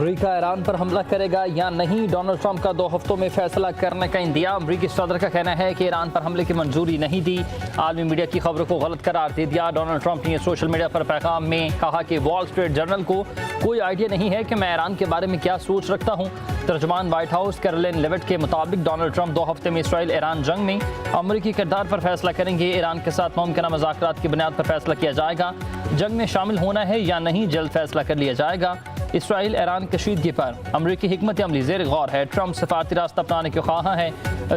America Iran पर हमला करेगा या नहीं, डोनाल्ड ट्रंप का 2 हफ्तों में फैसला करने का इंदिया। अमेरिकी सदर का कहना है कि ईरान पर हमले की मंजूरी नहीं दी, आलमी मीडिया की खबरों को गलत करार दे दिया। डोनाल्ड ट्रंप ने सोशल मीडिया पर पैगाम में कहा कि वॉल स्ट्रीट जर्नल को कोई आइडिया नहीं है कि मैं ईरान के बारे में क्या सोच रखता हूँ। तर्जुमान व्हाइट हाउस कैरोलिन लेविट के मुताबिक डोनाल्ड ट्रंप 2 हफ्ते में इसराइल ईरान जंग में अमेरिकी किरदार पर फैसला करेंगे। ईरान के साथ मुमकिन मुज़ाकरात की बुनियाद पर फैसला किया जाएगा। जंग में शामिल होना है या नहीं जल्द फैसला कर लिया जाएगा। इसराइल ईरान कशीदगी पर अमरीकी हिकमत अमली ज़ेर गौर है। ट्रंप सफारती रास्ता अपनाने के ख्वाह है,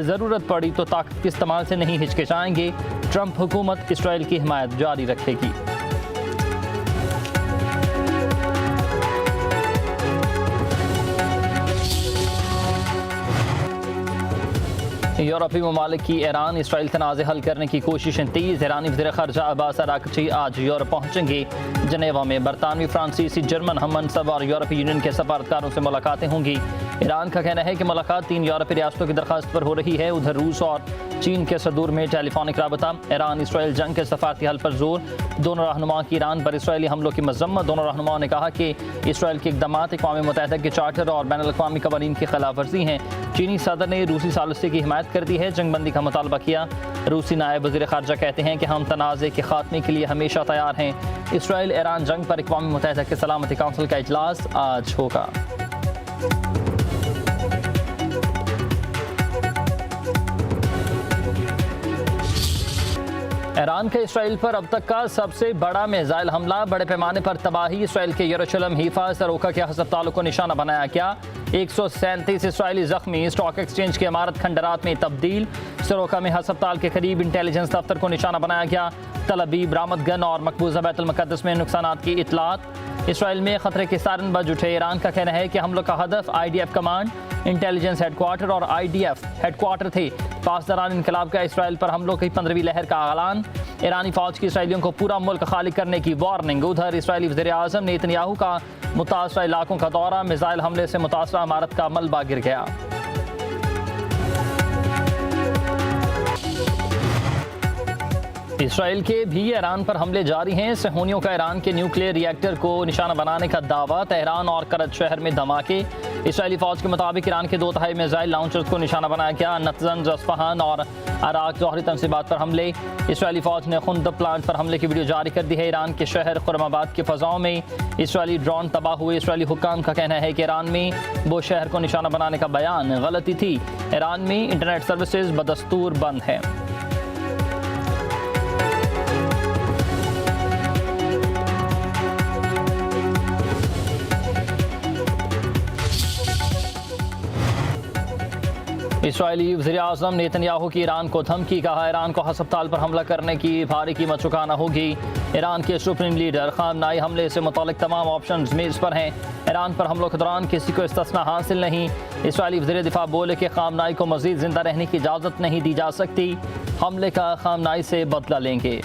ज़रूरत पड़ी तो ताकत के इस्तेमाल से नहीं हिचकिचाएंगे। ट्रंप हुकूमत इसराइल की हिमायत जारी रखेगी। यूरोपीय ममालिक की ईरान इसराइल तनाज़े हल करने की कोशिशें तेज़। ईरानी वज़ीर ख़ारजा अब्बास अराग़ची आज यूरोप पहुँचेंगे। जनेवा में बरतानवी, फ्रांसीसी, जर्मन हम मनसब और यूरोपीय यूनियन के सफारतकारों से मुलाकातें होंगी। ईरान का कहना है कि मुलाकात 3 यूरोपीय रियासतों की दरख्वास्त पर हो रही है। उधर रूस और चीन के सदूर में टेलीफोनिक राबता। ईरान इसराइल जंग के सफारती हल पर जोर। दोनों रहनुमाओं की ईरान पर इसराइली हमलों की मजम्मत। दोनों रहनुमाओं ने कहा कि इसराइल के इक़दाम अक़वाम मुत्तहिदा के चार्टर और बैनुल अक़वामी क़वानीन की खिलाफ वर्जी हैं। चीनी सदर ने रूसी सालिसी की हिमायत कर दी है, जंगबंदी का मुतालबा किया। रूसी नायब वज़ीर ख़ारजा कहते हैं कि हम तनाज़े के खात्मे के लिए हमेशा तैयार हैं। इसराइल ईरान जंग पर अक़वाम मुत्तहिदा के सलामती काउंसिल का इजलास आज होगा। ईरान का इसराइल पर अब तक का सबसे बड़ा मिसाइल हमला, बड़े पैमाने पर तबाही। इसराइल के यरूशलेम हीफा सरोका के हस्पतालों को निशाना बनाया गया। 137 इसराइली जख्मी। स्टॉक एक्सचेंज की इमारत खंडरात में तब्दील। सरोका में हस्पताल के करीब इंटेलिजेंस दफ्तर को निशाना बनाया गया। तल अबीब, रामत गन और मकबूजा बैतुल मुक़द्दस में नुकसानात की इतलात। इसराइल में खतरे के सारन बज उठे। ईरान का कहना है कि हमलों का हदफ IDF कमांड, इंटेलिजेंस हेडक्वार्टर और IDF हेडक्वार्टर थे। पासदारान इनकलाब का इसराइल पर हमलों की 15वीं लहर का ऐलान। ईरानी फौज की इसराइलियों को पूरा मुल्क खाली करने की वार्निंग। उधर इसराइली वज़ीर आज़म नेतन्याहू का मुतासरा इलाकों का दौरा। मिसाइल हमले से मुतासरा इमारत का मलबा गिर गया। इसराइल के भी ईरान पर हमले जारी हैं। सहूनियों का ईरान के न्यूक्लियर रिएक्टर को निशाना बनाने का दावा। तेहरान और करज शहर में धमाके। इसराइली फौज के मुताबिक ईरान के 2 तिहाई मिसाइल लॉन्चर्स को निशाना बनाया गया। नतजन, अस्फहान और अराक जौहरी तंसीबात पर हमले। इसराइली फौज ने खुंद प्लांट पर हमले की वीडियो जारी कर दी है। ईरान के शहर खुरमाबाद की फ़ज़ाओं में इसराइली ड्रोन तबाह हुए। इसराइली हुक्काम का कहना है कि ईरान में वो शहर को निशाना बनाने का बयान गलती थी। ईरान में इंटरनेट सर्विसेज बदस्तूर बंद है। इसराइली वज़ीर आज़म नेतन्याहू की ईरान को धमकी। कहा ईरान को हस्पताल पर हमला करने की भारी कीमत चुकाना होगी। ईरान के सुप्रीम लीडर ख़ामनाई हमले से मुतालिक तमाम ऑप्शन मेज़ पर हैं। ईरान पर हमलों के दौरान किसी को इस्तिस्ना हासिल नहीं। इसराइली वज़ीर दिफा बोले कि ख़ामनाई को मज़ीद ज़िंदा रहने की इजाज़त नहीं दी जा सकती। हमले का ख़ामनाई से बदला लेंगे।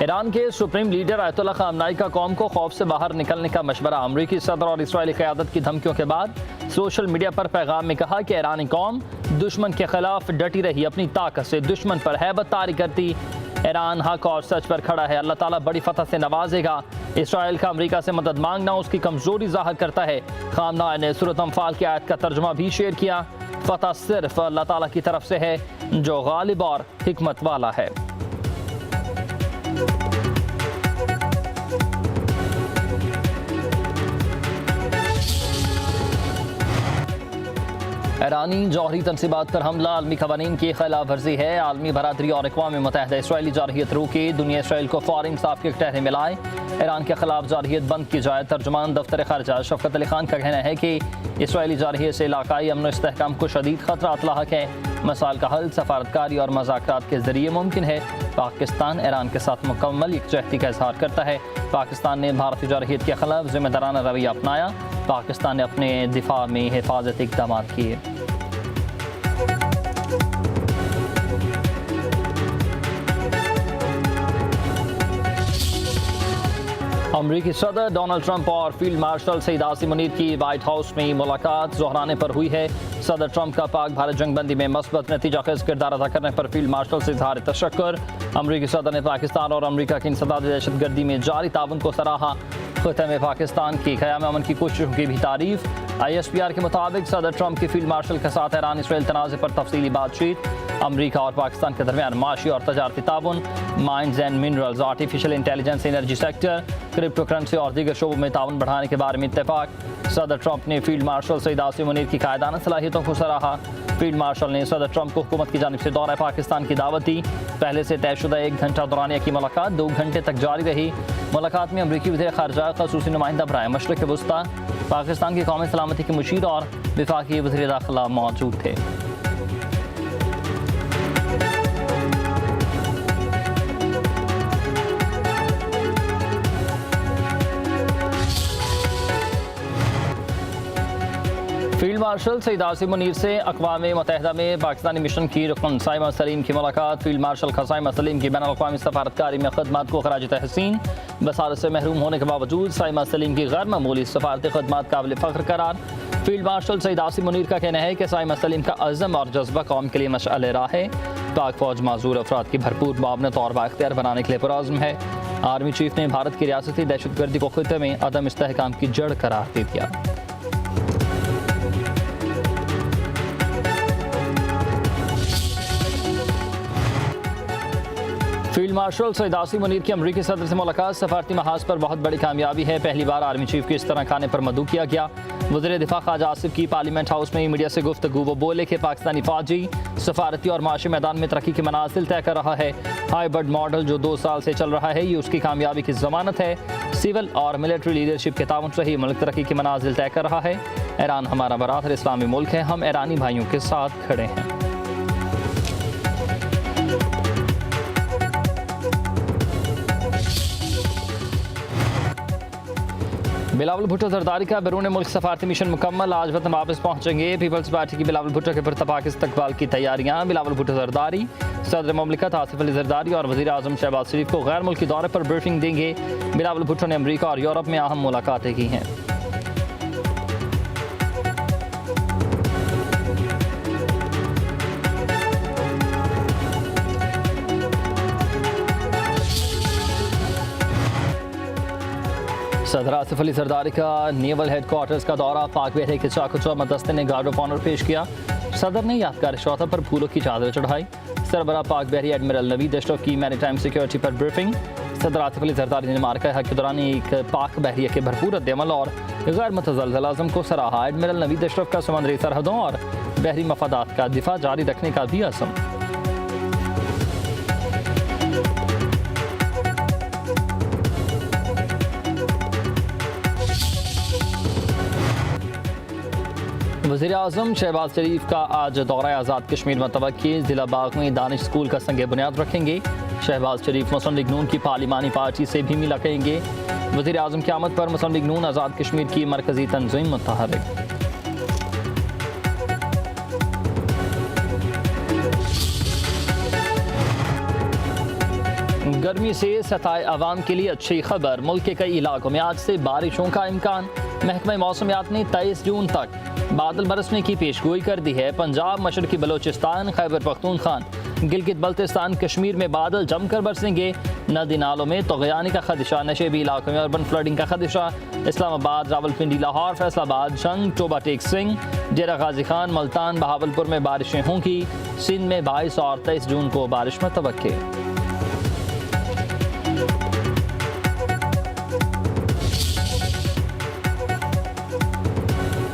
ईरान के सुप्रीम लीडर आयतुल्लाह ख़ामनाई का कौम को खौफ से बाहर निकलने का मशवरा। अमरीकी सदर और इसराइली क़यादत की धमकियों के बाद सोशल मीडिया पर पैगाम में कहा कि ईरानी कौम दुश्मन के खिलाफ डटी रही, अपनी ताकत से दुश्मन पर हैबत तारी करती। ईरान हक और सच पर खड़ा है, अल्लाह ताला बड़ी फतह से नवाजेगा। इसराइल का अमरीका से मदद मांगना उसकी कमज़ोरी ज़ाहिर करता है। ख़ामनाई ने सूरत अम्फाल की आयत का तर्जुमा भी शेयर किया। फतह सिर्फ अल्लाह ताला की तरफ से है जो गालिब और हिकमत वाला है। ईरानी जौहरी तंसीबात पर हमला आलमी क़वानीन की खिलाफ वर्जी है। आलमी बरादरी और अक़वाम मुत्तहिदा इसराइली जारहियत रोके। दुनिया इसराइल को फ़ौरी इंसाफ के टहरे मिलाए। ईरान के खिलाफ जारहियत बंद की जाए। तर्जुमान दफ्तर ख़ारजा शफ़क़त अली ख़ान का कहना है कि इसराइली जारहियत से इलाकाई अमन व इस्तेहकाम को शदीद ख़तरात लाहक है। मसाइल का हल सफारतकारी और मुज़ाकरात के ज़रिए मुमकिन है। पाकिस्तान ईरान के साथ मुकम्मल यकजहती का इज़हार करता है। पाकिस्तान ने भारतीय जारहियत के खिलाफ ज़िम्मेदाराना रवैया अपनाया। पाकिस्तान ने अपने दिफा में हिफाजती इक़दाम किए। अमरीकी सदर डोनाल्ड ट्रंप और फील्ड मार्शल सईद आसिम मुनीर की व्हाइट हाउस में मुलाकात ज़ोहराने पर हुई है। सदर ट्रंप का पाक भारत जंगबंदी में मस्बत नतीजा खेज किरदार अदा करने पर फील्ड मार्शल से इजहार तशक्कुर। अमरीकी सदर ने पाकिस्तान और अमरीका की इंसदाद दहशतगर्दी में जारी ताउन को सराहा। खिते में पाकिस्तान की क़याम अमन की कोशिशों की भी तारीफ। ISPR के मुताबिक सदर ट्रंप की फील्ड मार्शल के साथ ईरान इसराइल तनाज़े पर तफसीली बातचीत। अमरीका और पाकिस्तान के दरमियान माशी और तजारती ताउन, mines and minerals, artificial intelligence, energy sector, crypto currency और दीगर शोबों में ताउन बढ़ाने के बारे में इत्तेफाक। सदर ट्रंप ने फील्ड मार्शल सईद आसिम मुनीर की कायदाना सलाहियतों को सराहा। फील्ड मार्शल ने सदर ट्रंप को हुकूमत की जानिब से दौरा पाकिस्तान की दावत दी। पहले से तयशुदा 1 घंटा दौरानिया की मुलाकात 2 घंटे तक जारी रही। मुलाकात में अमरीकी वज़ीर ख़ारिजा ख़ुसूसी नुमाइंदा बराए मशरिक़ वस्ता, पाकिस्तान की कौमी सलामती के मुशीर और वफाकी वज़ीर दाखिला मौजूद थे। फील्ड मार्शल सईद आसिम मुनीर से अक़वाम मुत्तहिदा में पाकिस्तानी मिशन की रुकन साइमा सलीम की मुलाकात। फील्ड मार्शल का साइमा सलीम की बैनुल-अक़वामी सफारतकारी में खदमात को खराज तहसीन। बसारत से महरूम होने के बावजूद साइमा सलीम की गैर मामूली सफारती खदमात काबिल फ़ख्र करार। फील्ड मार्शल सईद आसिम मुनीर का कहना है कि साइमा सलीम का अज़म और जज्बा कौम के लिए मशअल राह है। पाक फ़ौज माजूर अफराद की भरपूर मुआवनत और बाख्तियार बनाने के लिए पुरअज़्म है। आर्मी चीफ ने भारत की रियासती दहशतगर्दी को खिते में अदम इस्तेहकाम की जड़ करार दे दिया। फील्ड मार्शल सईद आसिम मुनीर की अमरीकी सदर से मुलाकात सफारती महाज पर बहुत बड़ी कामयाबी है। पहली बार आर्मी चीफ की इस तरह खाने पर मदऊ किया गया। वज़ीर दिफा ख्वाजा आसिफ की पार्लियामेंट हाउस में मीडिया से गुफ्तगू। वो बोले कि पाकिस्तानी फ़ौजी सफारती और माशी मैदान में तरक्की के मनाजिल तय कर रहा है। हाइब्रिड मॉडल जो 2 साल से चल रहा है, ये उसकी कामयाबी की ज़मानत है। सिविल और मिलिट्री लीडरशिप के ताउन से ही मुल्क तरक्की के मनाजिल तय कर रहा है। ईरान हमारा बरादर इस्लामी मुल्क है, हम ईरानी भाइयों के साथ खड़े हैं। बिलावल भुट्टो जरदारी का बैरून मुल्क सफारती मिशन मुकम्मल, आज वतन वापस पहुंचेंगे। पीपल्स पार्टी की बिलावल भुट्टो के पुरतपाक इस्तकबाल की तैयारियां। बिलावल भुट्टो जरदारी सदर ममलिकत आसिफ अली जरदारी और वज़ीर आज़म शहबाज शरीफ को गैर मुल्की दौरे पर ब्रीफिंग देंगे। बिलावल भुट्टो ने अमरीका और यूरोप में अहम मुलाकातें की हैं। सदर आसिफ अली जरदारी का नेवल हेडक्वार्टर्स का दौरा। पाक बहरे के चाकुचौमा दस्ते ने गार्ड ऑफ ऑनर पेश किया। सदर ने यादगार शौता पर फूलों की चादर चढ़ाई। सरबरा पाक बहरी एडमिरल नवीद अशरफ की मैरीटाइम सिक्योरिटी पर ब्रीफिंग। सदर आसिफ अली जरदारी ने मार्का हक के दौरान एक पाक बहरिया के भरपूर रद्द-ए-अमल और गैर मुतज़लज़ल आज़म को सराहा। एडमिरल नवीद अशरफ का समुद्री सरहदों और बहरी मफादात का दिफा जारी रखने का भी अज़म। वज़ीर आज़म शहबाज शरीफ का आज दौरा आज़ाद कश्मीर मुतवक्की। ज़िला बाग में दानिश स्कूल का संग बुनियाद रखेंगे। शहबाज शरीफ मुस्लिम लीग नून की पार्लिमानी पार्टी से भी मिला करेंगे। वज़ीर आज़म की आमद पर मुस्लिम लीग नून आज़ाद कश्मीर की मरकज़ी तंज़ीम मुतहर्रिक। गर्मी से सताए आवाम के लिए अच्छी खबर। मुल्क के कई इलाकों में आज से बारिशों का इम्कान। महकमा मौसमियात ने 23 जून तक बादल बरसने की पेशगोई कर दी है। पंजाब, मशरकी बलोचिस्तान, खैबर पख्तूनख्वा, गिलगित बल्तिस्तान, कश्मीर में बादल जमकर बरसेंगे। नदी नालों में तग़यानी का खदशा। नशेबी इलाकों में अर्बन फ्लडिंग का खदशा। इस्लामाबाद, रावलपिंडी, लाहौर, फैसलाबाद, जंग, टोबा टेक सिंह, डेरा गाजी खान, मुल्तान, बहावलपुर में बारिशें होंगी। सिंध में 22 और 23 जून को बारिश मुतवक्की।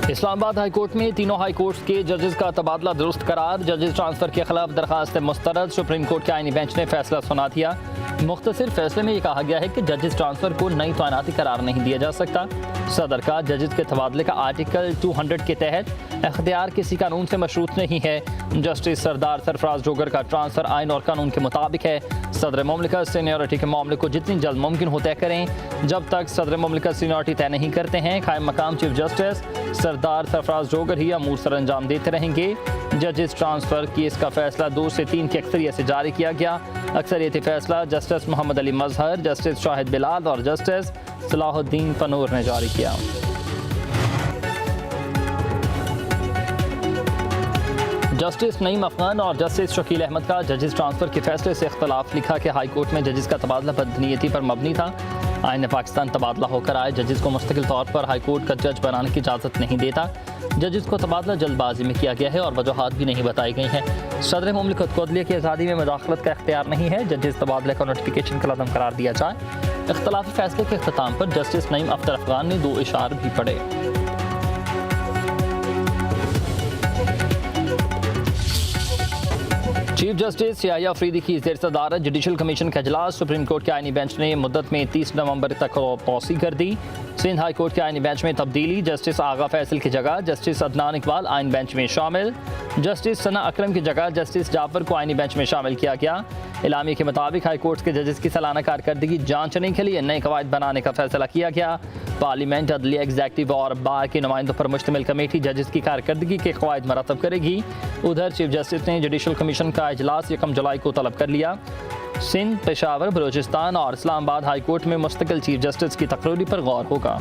इस्लामाबाद हाई कोर्ट में तीनों हाई कोर्ट के जजेस का तबादला दुरुस्त करार। जजेस ट्रांसफर के खिलाफ दरखास्त मुस्तरद। सुप्रीम कोर्ट के आईनी बेंच ने फैसला सुना दिया। मुख्तसर फैसले में यह कहा गया है कि जजेस ट्रांसफर को नई तैनाती करार नहीं दिया जा सकता। सदर का जजेस के तबादले का आर्टिकल 200 के तहत अख्तियार किसी कानून से मशरूत नहीं है। जस्टिस सरदार सरफराज जोगर का ट्रांसफर आइन और कानून के मुताबिक है। सदर मुमलिकत सीनियरिटी के मामले को जितनी जल्द मुमकिन हो तय करें। जब तक सदर मुमलिकत सीनियरिटी तय नहीं करते हैं, कायम मकाम चीफ जस्टिस सरदार सरफराज जोगर ही अमूर सर अंजाम देते रहेंगे। जजेस ट्रांसफर केस का फैसला 2 से 3 की अक्सरियत से जारी किया गया। अक्सरियती फैसला जस्टिस मोहम्मद अली मजहर, जस्टिस शाहिद बिलाल और जस्टिस सलाहुद्दीन फनूर ने जारी किया। जस्टिस नईम अफगान और जस्टिस शकील अहमद का जजेस ट्रांसफ़र के फैसले से इख्तलाफ। लिखा कि हाई कोर्ट में जजेस का तबादला बदनीयती पर मबनी था। आईन पाकिस्तान तबादला होकर आए जजेस को मुस्तकिल तौर पर हाई कोर्ट का जज बनाने की इजाज़त नहीं देता। जजेस को तबादला जल्दबाजी में किया गया है और वजूहात भी नहीं बताई गई हैं। सदर मुमलिकत को अदलिया की आज़ादी में मुदाखलत का इख्तियार नहीं है। जजेस तबादले का नोटिफिकेशन का लदम करार दिया जाए। इख्तलाफी फैसले के अख्ताम पर जस्टिस नईम अफगान ने 2 इशार भी पढ़े। चीफ जस्टिस याह्या अफरीदी की ज़ेर सदारत जुडिशल कमीशन का इजलास। सुप्रीम कोर्ट के आईनी बेंच ने मुद्दत में 30 नवंबर तक तौसी कर दी। सिंध हाई कोर्ट के आईनी बेंच में तब्दीली। जस्टिस आगा फैसल की जगह जस्टिस अदनान इकबाल आईन बेंच में शामिल। जस्टिस सना अकरम की जगह जस्टिस जाफर को आईनी बेंच में शामिल किया गया। इलामी के मुताबिक हाई कोर्ट के जजेस की सालाना कारकर्दगी जांचने के लिए नए कवायद बनाने का फैसला किया गया। पार्लियामेंट, अदलिया, एग्जेक्टिव और बार के नुमाइंदों पर मुश्तमिल कमेटी जजेस की कारकर्दगी के कवायद मरतब करेगी। उधर चीफ जस्टिस ने जुडिशल कमीशन का इजलास 1 जुलाई को तलब कर लिया। सिंध, पेशावर, बलूचिस्तान और इस्लामाबाद हाई कोर्ट में मुस्तकिल चीफ जस्टिस की तकरीरी पर गौर होगा।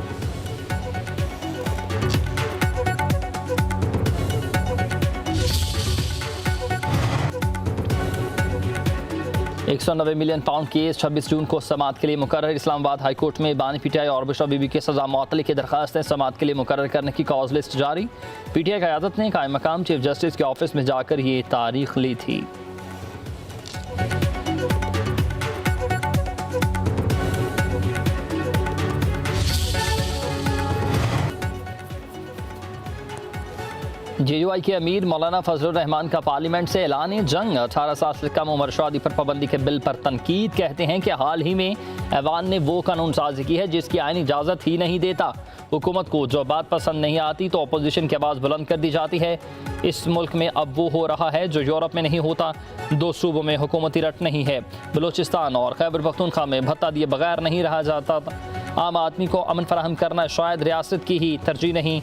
190 मिलियन पाउंड केस 26 जून को समाअत के लिए मुकर्रर। इस्लामाबाद हाई कोर्ट में बानी पीटीआई और बुशरा बीबी के सजा मुअत्तली की दरखास्तें समाअत के लिए मुकर्रर करने की कॉज लिस्ट जारी। पीटीआई क़यादत ने कायम मकाम चीफ जस्टिस के ऑफिस में जाकर ये तारीख ली थी। 'JUI के अमीर मौलाना फजलुर रहमान का पार्लियामेंट से ऐलान जंग। 18 साल से कम उम्र शादी पर पाबंदी के बिल पर तनकीद। कहते हैं कि हाल ही में ऐवान ने वो कानून साजी की है जिसकी आईनी इजाज़त ही नहीं देता। हुकूमत को जो बात पसंद नहीं आती तो अपोजिशन की आवाज़ बुलंद कर दी जाती है। इस मुल्क में अब वो हो रहा है जो यूरोप में नहीं होता। 2 सूबों में हुकूमती रट नहीं है। बलूचिस्तान और खैबर पख्तूनख्वा में भत्ता दिए बगैर नहीं रहा जाता। आम आदमी को अमन फराहम करना शायद रियासत की ही तरजीह नहीं।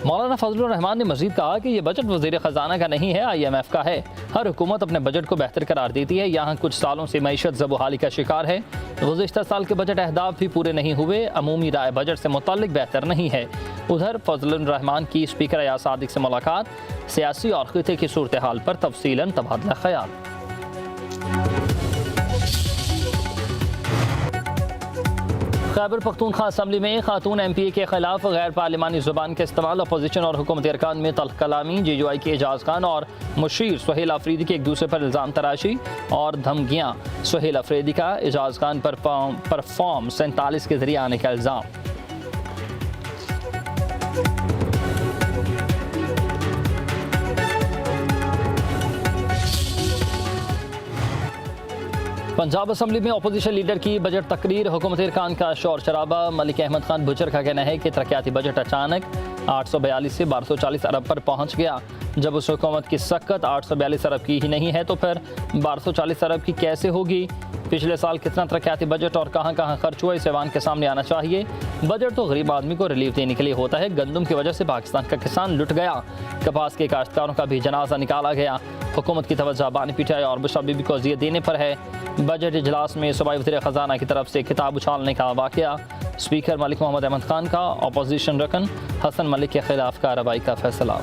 मौलाना फजलुर रहमान ने मजीद कहा कि यह बजट वज़ीर ख़जाना का नहीं है, IMF का है। हर हुकूमत अपने बजट को बेहतर करार देती है। यहाँ कुछ सालों से मईशत ज़बूहाली का शिकार है। गुज़िश्ता साल के बजट अहदाफ भी पूरे नहीं हुए। अमूमी राय बजट से मुताल्लिक बेहतर नहीं है। उधर फजलुर रहमान की स्पीकर अयाज सादिक से मुलाकात। सियासी और खिते की सूरत हाल पर तफसीलन तबादला ख्याल। खैबर पख्तूनख्वा असम्बली में खातून MPA के खिलाफ गैर पार्लिमानी ज़ुबान के इस्तेमाल। अपोजिशन और हुकूमती अरकान में तल्ख कलामी। JUI के एजाज खान और मुशीर सुहेल अफरीदी के एक दूसरे पर इल्ज़ाम तराशी और धमकियाँ। सुहेल अफरीदी का एजाज खान पर फॉर्म 47 के जरिए आने का इल्ज़ाम। पंजाब असम्बली में अपोजिशन लीडर की बजट तकरीर। हुकूमती अरकान का शोर शराबा। मलिक अहमद खान बुचर का कहना है कि तरक्याती बजट अचानक 842 से 1240 अरब पर पहुंच गया। जब उस हुकूमत की सकत 842 अरब की ही नहीं है तो फिर 1240 अरब की कैसे होगी। पिछले साल कितना तरक्याती बजट और कहां कहां खर्च हुआ इस ऐवान के सामने आना चाहिए। बजट तो गरीब आदमी को रिलीफ देने के लिए होता है। गंदम की वजह से पाकिस्तान का किसान लुट गया। कपास के काश्तकारों का भी जनाजा निकाला गया। हुकूमत की तवज्जो बानी पीटीआई और बुशरा बीबी को अज़ियत देने पर है। बजट इजलास में सूबाई वज़ीर ख़जाना की तरफ से किताब उछालने का वाक़या। स्पीकर मलिक मोहम्मद अहमद खान का अपोजिशन रकन हसन मलिक के खिलाफ कार्रवाई का फैसला।